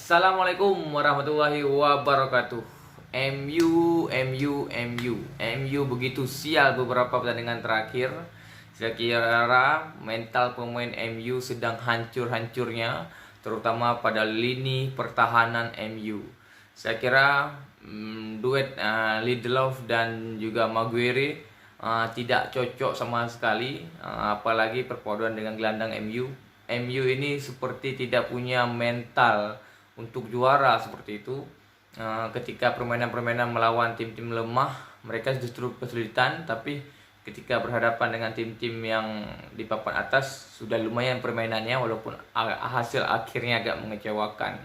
Assalamualaikum warahmatullahi wabarakatuh. MU begitu sial beberapa pertandingan terakhir. Saya kira mental pemain MU sedang hancur-hancurnya, terutama pada lini pertahanan MU. Saya kira duet Lindelof dan juga Maguire tidak cocok sama sekali, apalagi perpaduan dengan gelandang MU. MU ini seperti tidak punya mental untuk juara seperti itu. Ketika permainan-permainan melawan tim-tim lemah, mereka justru kesulitan, tapi ketika berhadapan dengan tim-tim yang di papan atas sudah lumayan permainannya, walaupun hasil akhirnya agak mengecewakan.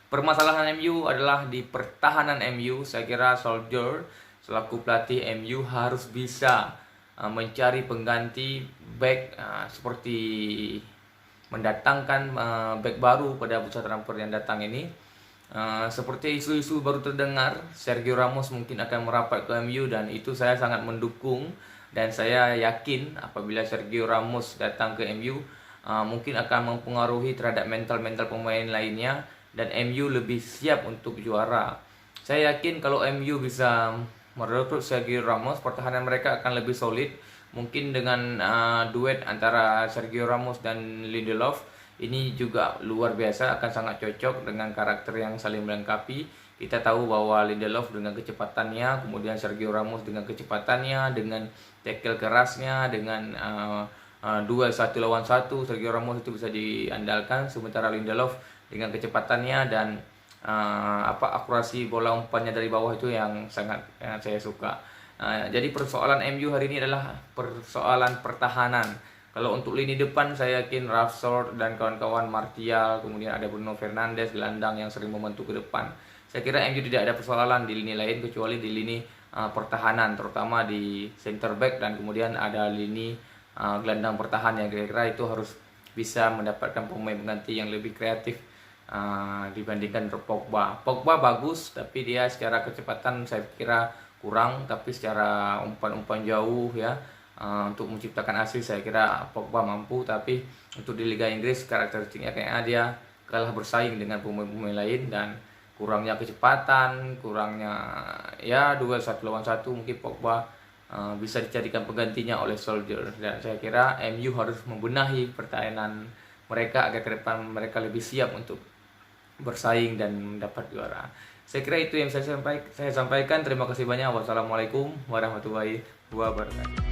Permasalahan MU adalah di pertahanan MU. Saya kira Solskjaer selaku pelatih MU harus bisa mencari pengganti back, seperti mendatangkan back baru pada bursa transfer yang datang ini. Seperti isu-isu baru terdengar, Sergio Ramos mungkin akan merapat ke MU, dan itu saya sangat mendukung. Dan saya yakin apabila Sergio Ramos datang ke MU, mungkin akan mempengaruhi terhadap mental-mental pemain lainnya, dan MU lebih siap untuk juara. Saya yakin kalau MU bisa merekrut Sergio Ramos, pertahanan mereka akan lebih solid. Mungkin dengan duet antara Sergio Ramos dan Lindelof ini juga luar biasa, akan sangat cocok dengan karakter yang saling melengkapi. Kita tahu bahwa Lindelof dengan kecepatannya, kemudian Sergio Ramos dengan kecepatannya, dengan tackle kerasnya, dengan duel 1 lawan 1, Sergio Ramos itu bisa diandalkan, sementara Lindelof dengan kecepatannya dan akurasi bola umpannya dari bawah itu yang sangat saya suka. Jadi persoalan MU hari ini adalah persoalan pertahanan. Kalau untuk lini depan, saya yakin Rashford dan kawan-kawan, Martial, kemudian ada Bruno Fernandes, gelandang yang sering membantu ke depan. Saya kira MU tidak ada persoalan di lini lain kecuali di lini pertahanan, terutama di center back, dan kemudian ada lini gelandang pertahan yang kira-kira itu harus bisa mendapatkan pemain pengganti yang lebih kreatif dibandingkan Pogba. Pogba bagus, tapi dia secara kecepatan saya kira kurang, tapi secara umpan-umpan jauh ya, untuk menciptakan asist saya kira Pogba mampu. Tapi untuk di Liga Inggris karakteristiknya kayaknya dia kalah bersaing dengan pemain-pemain lain, dan kurangnya kecepatan, kurangnya ya duel 1 lawan 1, mungkin Pogba bisa dijadikan penggantinya oleh Solskjaer. Dan saya kira MU harus membenahi pertahanan mereka agar ke depan mereka lebih siap untuk bersaing dan mendapat juara. Saya kira itu yang saya sampaikan. Terima kasih banyak. Wassalamualaikum warahmatullahi wabarakatuh.